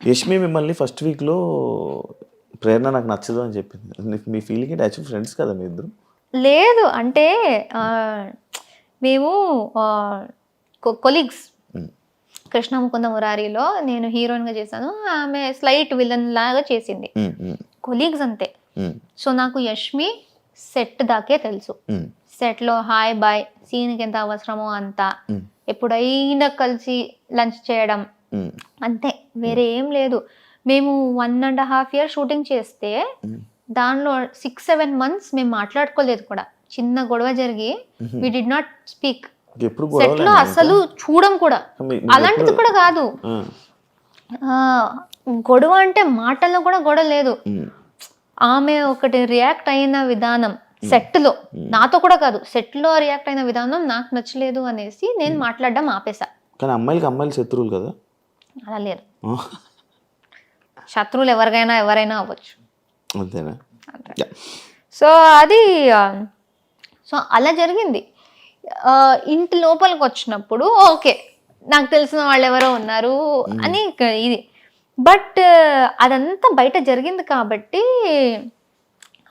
యష్మి మిమ్మల్ని ఫస్ట్ వీక్లో ప్రేరణ నాకు నచ్చదు అని చెప్పింది. మీ ఫీలింగ్ ఏంటి? యాక్చువల్ ఫ్రెండ్స్ కదా మీ ఇద్దరు? లేదు అంటే మేము కొలీగ్స్. కృష్ణ ముకుంద మురారిలో నేను హీరోయిన్గా చేశాను, ఆమె స్లైట్ విలన్ లాగా చేసింది. కొలీగ్స్ అంతే. సో నాకు యష్మి సెట్ దాకే తెలుసు. సెట్లో హాయ్ బాయ్, సీన్కి ఎంత అవసరమో అంత, ఎప్పుడైనా కలిసి లంచ్ చేయడం అంతే, వేరే ఏం లేదు. మేము 1.5 years షూటింగ్ చేస్తే దానిలో 6-7 months మేము మాట్లాడుకోలేదు కూడా. చిన్న గొడవ జరిగి we did not speak. Set లో అసలు చూడం కూడా. అలాంటిది కూడా కాదు, గొడవ అంటే మాటల్లో కూడా గొడవ లేదు. ఆమె ఒకటి రియాక్ట్ అయిన విధానం సెట్ లో, నాతో కూడా కాదు, సెట్ లో రియాక్ట్ అయిన విధానం నాకు నచ్చలేదు అనేసి నేను మాట్లాడడం ఆపేసా. కానీ అమ్మాయిలు శత్రువులు కదా? అలా లేదు, శత్రువులు ఎవరైనా అవ్వచ్చు. అంతేనా? సో అది సో అలా జరిగింది. ఇంటి లోపలికి వచ్చినప్పుడు ఓకే, నాకు తెలిసిన వాళ్ళు ఎవరో ఉన్నారు అని ఇది. బట్ అదంతా బయట జరిగింది కాబట్టి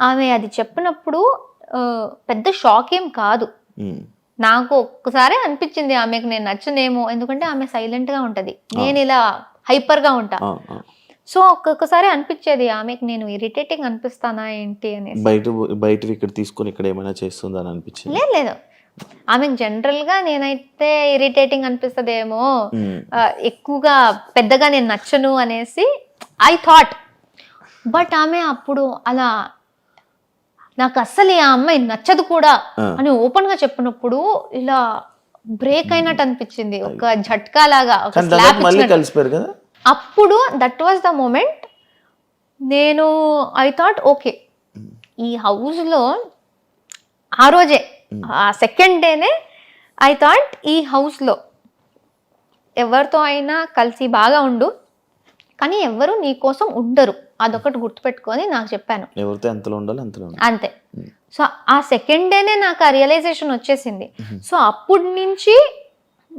ఆమె అది చెప్పినప్పుడు పెద్ద షాక్ ఏం కాదు. నాకు ఒక్కసారి అనిపించింది ఆమెకు నేను నచ్చనేమో, ఎందుకంటే ఆమె సైలెంట్గా ఉంటుంది, నేను ఇలా హైపర్గా ఉంటా. సో ఒక్కొక్కసారి అనిపించేది ఆమెకు నేను ఇరిటేటింగ్ అనిపిస్తానా ఏంటి అనేసి. బయట ఇక్కడ తీసుకొని ఇక్కడ ఏమైనా చేస్తుందా అని అనిపించింది? లేదు, ఆమెకు జనరల్గా నేనైతే ఇరిటేటింగ్ అనిపిస్తుందేమో, ఎక్కువగా పెద్దగా నేను నచ్చను అనేసి ఐ థాట్. బట్ ఆమె అప్పుడు అలా నాకు అస్సలు ఆ అమ్మాయి నచ్చదు కూడా అని ఓపెన్ గా చెప్పినప్పుడు ఇలా బ్రేక్ అయినట్టు అనిపించింది, ఒక झटका లాగా, ఒక స్లాప్ ఇచ్చినట్టు. అప్పుడు దట్ వాజ్ ద మూమెంట్. నేను ఐ థాట్ ఓకే, ఈ హౌస్ లో ఆ రోజే, ఆ సెకండ్ డేనే ఐ థాట్ ఈ హౌస్ లో ఎవరితో అయినా కలిసి బాగా ఉండు, కానీ ఎవరు నీ కోసం ఉండరు, అదొకటి గుర్తుపెట్టుకొని నాకు చెప్పాను. ఎవరితో ఎంతలో ఉండాలి అంతలో అంతే. సో ఆ సెకండ్ డేనే నాకు ఆ రియలైజేషన్ వచ్చేసింది. సో అప్పటి నుంచి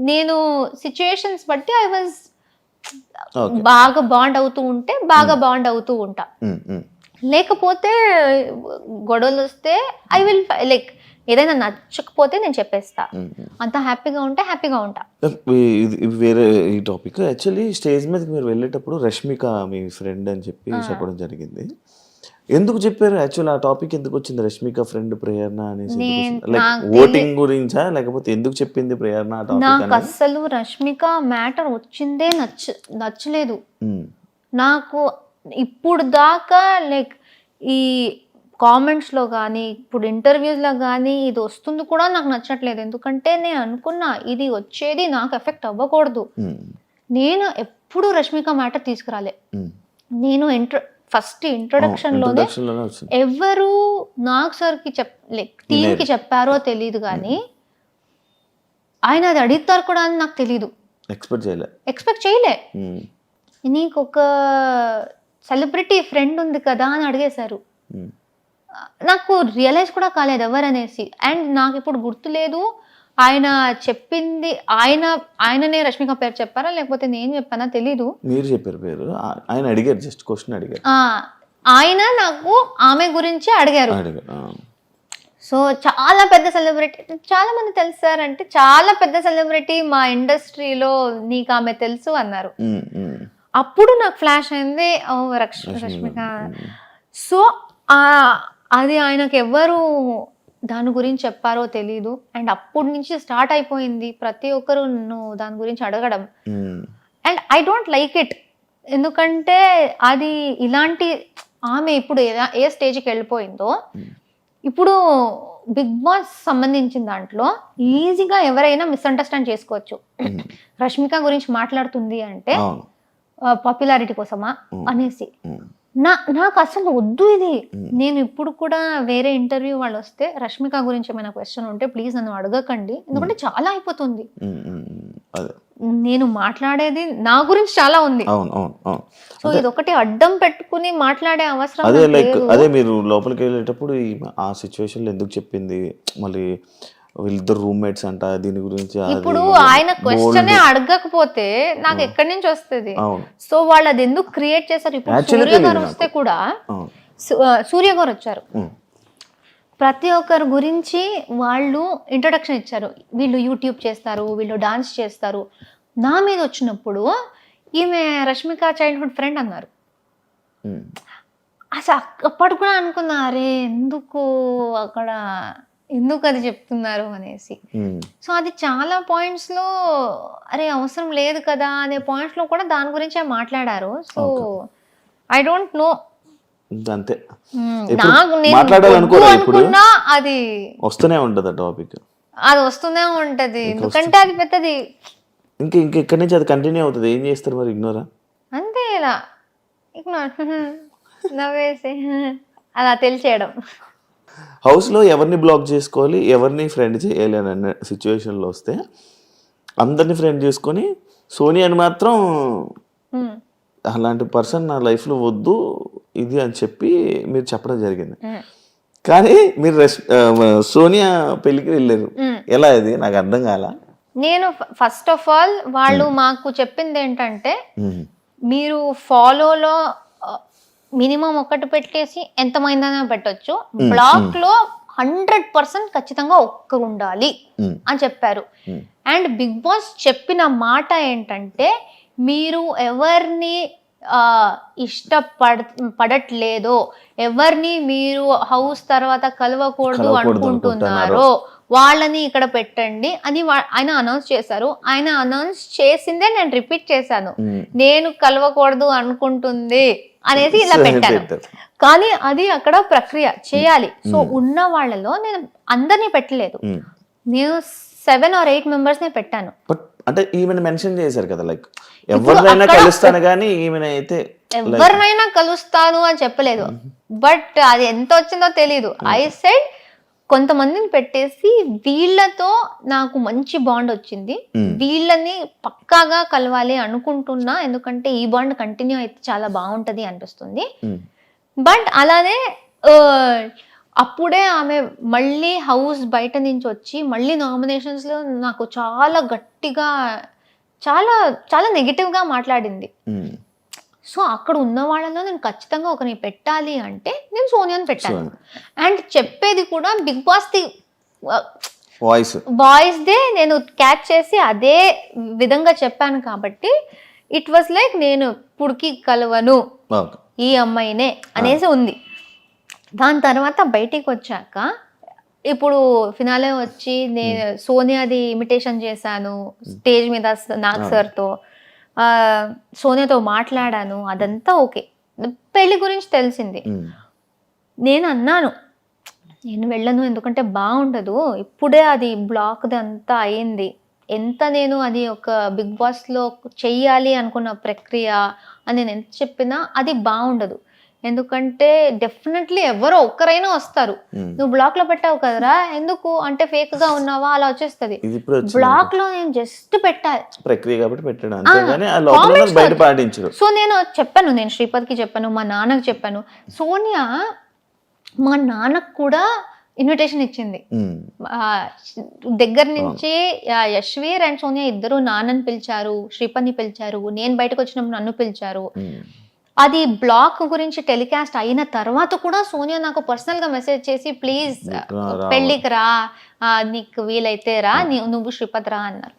నేను సిచ్యుయేషన్స్ బట్టి ఐ వాజ్ బాగా బాండ్ అవుతూ ఉంటే బాగా బాండ్ అవుతూ ఉంటా. లేకపోతే గొడవలు వస్తే ఐ విల్ లైక్ ఏదైనా నచ్చకపోతే నేను చెప్పేస్తా, అంత హ్యాపీగా ఉంటే హ్యాపీగా ఉంటా. వేరే ఈ టాపిక్. యాక్చువల్లీ స్టేజ్ మీదకి మీరు వెళ్ళేటప్పుడు రష్మిక మీ ఫ్రెండ్ అని చెప్పి చెప్పడం జరిగింది. ఎందుకు చెప్పారు? యాక్చువల్ ఆ టాపిక్ ఎందుకు వచ్చింది, రష్మిక ఫ్రెండ్ ప్రేరణ అనేసి? లైక్ ఓటింగ్ గురించా, లేకపోతే ఎందుకు చెప్పింది ప్రేరణ? నాకు అస్సలు రష్మిక మ్యాటర్ వచ్చిందే నచ్చలేదు. నాకు ఇప్పుడు దాకా లైక్ ఈ కామెంట్స్లో కానీ ఇప్పుడు ఇంటర్వ్యూస్లో కానీ ఇది వస్తుంది కూడా నాకు నచ్చట్లేదు. ఎందుకంటే నేను అనుకున్నా ఇది వచ్చేది నాకు ఎఫెక్ట్ అవ్వకూడదు. నేను ఎప్పుడు రష్మిక మ్యాటర్ తీసుకురాలే. నేను ఫస్ట్ ఇంట్రొడక్షన్లోనే ఎవరు నాగ్ సార్కి లైక్ టీంకి చెప్పారో తెలీదు, కానీ ఆయన అది అడుగుతారు కూడా అని నాకు తెలీదు, ఎక్స్పెక్ట్ చేయలే. నీకు ఒక సెలబ్రిటీ ఫ్రెండ్ ఉంది కదా అని అడిగేశారు. నాకు రియలైజ్ కూడా కాలేదు ఎవరనేసి. అండ్ నాకు ఇప్పుడు గుర్తులేదు ఆయన చెప్పింది, ఆయననే రష్మిక పేరు చెప్పారా లేకపోతే నేను చెప్పానా తెలీదు. మీరు చెప్పారు పేరు, ఆయన అడిగారు, జస్ట్ క్వశ్చన్ అడిగారు. ఆయన నాకు ఆమె గురించి అడిగారు. సో చాలా పెద్ద సెలబ్రిటీ, చాలా మంది తెలుసారంటే చాలా పెద్ద సెలబ్రిటీ మా ఇండస్ట్రీలో, నీకు ఆమె తెలుసు అన్నారు. అప్పుడు నాకు ఫ్లాష్ అయింది, ఓ రష్మిక. సో అది ఆయనకు ఎవరు దాని గురించి చెప్పారో తెలీదు. అండ్ అప్పటి నుంచి స్టార్ట్ అయిపోయింది ప్రతి ఒక్కరు దాని గురించి అడగడం. And I don't like it, ఎందుకంటే అది ఇలాంటి ఆమె ఇప్పుడు ఏ స్టేజ్కి వెళ్ళిపోయిందో, ఇప్పుడు బిగ్ బాస్ సంబంధించిన దాంట్లో ఈజీగా ఎవరైనా మిస్అండర్స్టాండ్ చేసుకోవచ్చు. రష్మిక గురించి మాట్లాడుతుంది అంటే పాపులారిటీ కోసమా అనేసి. నాకు అసలు వద్దు ఇది. నేను ఇప్పుడు కూడా వేరే ఇంటర్వ్యూ వాళ్ళు వస్తే రష్మిక గురించి ఏమైనా క్వశ్చన్ ఉంటే ప్లీజ్ నన్ను అడగకండి, ఎందుకంటే చాలా అయిపోతుంది. నేను మాట్లాడేది నా గురించి చాలా ఉంది. సో ఇది ఒకటి అడ్డం పెట్టుకుని మాట్లాడే అవసరం అదే మీరు లోపలికి వెళ్ళేటప్పుడు ఆ సిచ్యువేషన్ లో ఎందుకు చెప్పింది, మళ్ళీ వీళ్ళిద్దరు రూమ్మేట్స్ అంట, దీని గురించి అది ఇప్పుడు ఇది ఆయన క్వశ్చన్ bold. అడగకపోతే నాకు ఎక్కడి నుంచి వస్తుంది? అవును. సో వాళ్ళు అది ఎందుకు క్రియేట్ చేశారు? ఇప్పుడు Actually సూర్య గారు తెలియదు వస్తే కూడా అవును. సూర్య గారు వచ్చారు, ఉమ్. ప్రతి ఒక్కరి గురించి వాళ్ళు ఇంట్రొడక్షన్ ఇచ్చారు. వీళ్ళు యూట్యూబ్ చేస్తారు, వీళ్ళు డాన్స్ చేస్తారు. నా మీద వచ్చినప్పుడు ఈమె రష్మిక చైల్డ్హుడ్ ఫ్రెండ్ అన్నారు. ఉమ్. అసలు అప్పటి కూడా అనుకున్నా, అరే ఎందుకు అక్కడ ఎందుకు అది చెప్తున్నారు అనేసి. ఉమ్. సో అది చాలా పాయింట్స్లో అరే అవసరం లేదు కదా అనే పాయింట్స్లో కూడా దాని గురించే మాట్లాడారు. సో ఐ డోంట్ నో, అంతే. నాకు మాట్లాడాలనుకోరా ఇప్పుడు? అనుకున్నా అది వస్తూనే ఉంటది ఆ టాపిక్, అది వస్తూనే ఉంటది. ఎందుకంటే అది పెద్దది. ఇంకా ఇక్కడి నుంచి అది కంటిన్యూ అవుతుంది. ఏం చేస్తారు మరి? ఇగ్నోరా? అంతే, ఇలా ఇగ్నోర్ నవ్వేసి అలా తెలిసేయడం. హౌస్లో ఎవరిని బ్లాక్ చేసుకోవాలి, ఎవరిని ఫ్రెండ్ చేయాలి అని అన్న సిచ్యువేషన్లో వస్తే అందరినీ ఫ్రెండ్ చేసుకొని సోనియాని మాత్రం అలాంటి పర్సన్ నా లైఫ్లో వద్దు ఇది అని చెప్పి మీరు చెప్పడం జరిగింది. కానీ మీరు సోనియా పెళ్ళికి వెళ్ళారు, ఎలా ఇది నాకు అర్థం కాల. నేను ఫస్ట్ ఆఫ్ ఆల్ వాళ్ళు మాకు చెప్పింది ఏంటంటే, మీరు ఫాలోలో మినిమం ఒకటి పెట్టేసి ఎంతమైందనే పెట్టొచ్చు, బ్లాక్ లో 100% ఖచ్చితంగా ఒక్క ఉండాలి అని చెప్పారు. అండ్ బిగ్ బాస్ చెప్పిన మాట ఏంటంటే, మీరు ఎవరిని పడట్లేదో, ఎవరిని మీరు హౌస్ తర్వాత కలవకూడదు అనుకుంటున్నారో వాళ్ళని ఇక్కడ పెట్టండి అని ఆయన అనౌన్స్ చేశారు. ఆయన అనౌన్స్ చేసిందే నేను రిపీట్ చేశాను, నేను కలవకూడదు అనుకుంటుంది అనేసి ఇలా పెట్టాను. కానీ అది అక్కడ ప్రక్రియ చేయాలి. సో ఉన్న వాళ్ళలో నేను అందరినీ పెట్టలేదు, నేను 7 or 8 మెంబర్స్ నే పెట్టాను. అంటే ఈమెను మెన్షన్ చేశారు కదా, లైక్ ఎవరినైనా కలుస్తాను కానీ ఈమెను అయితే ఎవరినైనా కలుస్తాను అని చెప్పలేదు. బట్ అది ఎంత వచ్చిందో తెలీదు. ఐ సెడ్ కొంతమందిని పెట్టేసి వీళ్ళతో నాకు మంచి బాండ్ వచ్చింది, వీళ్ళని పక్కాగా కలవాలి అనుకుంటున్నా, ఎందుకంటే ఈ బాండ్ కంటిన్యూ అయితే చాలా బాగుంటది అనిపిస్తుంది. బట్ అలానే అప్పుడే ఆమె మళ్ళీ హౌస్ బయట నుంచి వచ్చి మళ్ళీ నామినేషన్స్ లో నాకు చాలా గట్టిగా చాలా చాలా నెగిటివ్ గా మాట్లాడింది. సో అక్కడ ఉన్న వాళ్ళలో నేను ఖచ్చితంగా ఒకరిని పెట్టాలి అంటే నేను సోనియాని పెట్టాను. అండ్ చెప్పేది కూడా బిగ్ బాస్ ది వాయిస్ దే నేను క్యాచ్ చేసి అదే విధంగా చెప్పాను కాబట్టి ఇట్ వాస్ లైక్ నేను పుడికి కలవను ఈ అమ్మాయినే అనేసి ఉంది. దాని తర్వాత బయటికి వచ్చాక ఇప్పుడు ఫినాలే వచ్చి నేను సోనియాది ఇమిటేషన్ చేశాను స్టేజ్ మీద నాగ్ సార్తో, సోనియాతో మాట్లాడాను, అదంతా ఓకే. పెళ్లి గురించి తెలిసింది. నేను అన్నాను నేను వెళ్ళను, ఎందుకంటే బాగుండదు, ఇప్పుడే అది బ్లాక్ అంతా అయింది, ఎంత నేను అది ఒక బిగ్ బాస్లో చెయ్యాలి అనుకున్న ప్రక్రియ అని నేను ఎంత చెప్పినా అది బాగుండదు. ఎందుకంటే డెఫినెట్లీ ఎవరో ఒక్కరైనా వస్తారు, నువ్వు బ్లాక్ లో పెట్టావు కదరా ఎందుకు అంటే ఫేక్ గా ఉన్నావా అలా వచ్చేస్తుంది. బ్లాక్ లో నేను జస్ట్ పెట్టాలి ప్రక్రియ కాబట్టి పెట్టాను అంతేగాని ఆ లోపల బయట పాటించరు. సో నేను చెప్పాను, నేను శ్రీపద్కి చెప్పాను, మా నాన్నకి చెప్పాను. సోనియా మా నాన్నకు కూడా ఇన్విటేషన్ ఇచ్చింది దగ్గర నుంచి. యశ్వీర్ అండ్ సోనియా ఇద్దరు నాన్నని పిలిచారు, శ్రీపద్ని పిలిచారు, నేను బయటకు వచ్చినప్పుడు నన్ను పిలిచారు. అది బ్లాక్ గురించి టెలికాస్ట్ అయిన తర్వాత కూడా సోనియా నాకు పర్సనల్ గా మెసేజ్ చేసి ప్లీజ్ పెళ్ళికి రా, నీకు వీలైతే రా, నువ్వు శ్రీపద్ రా అన్నారు.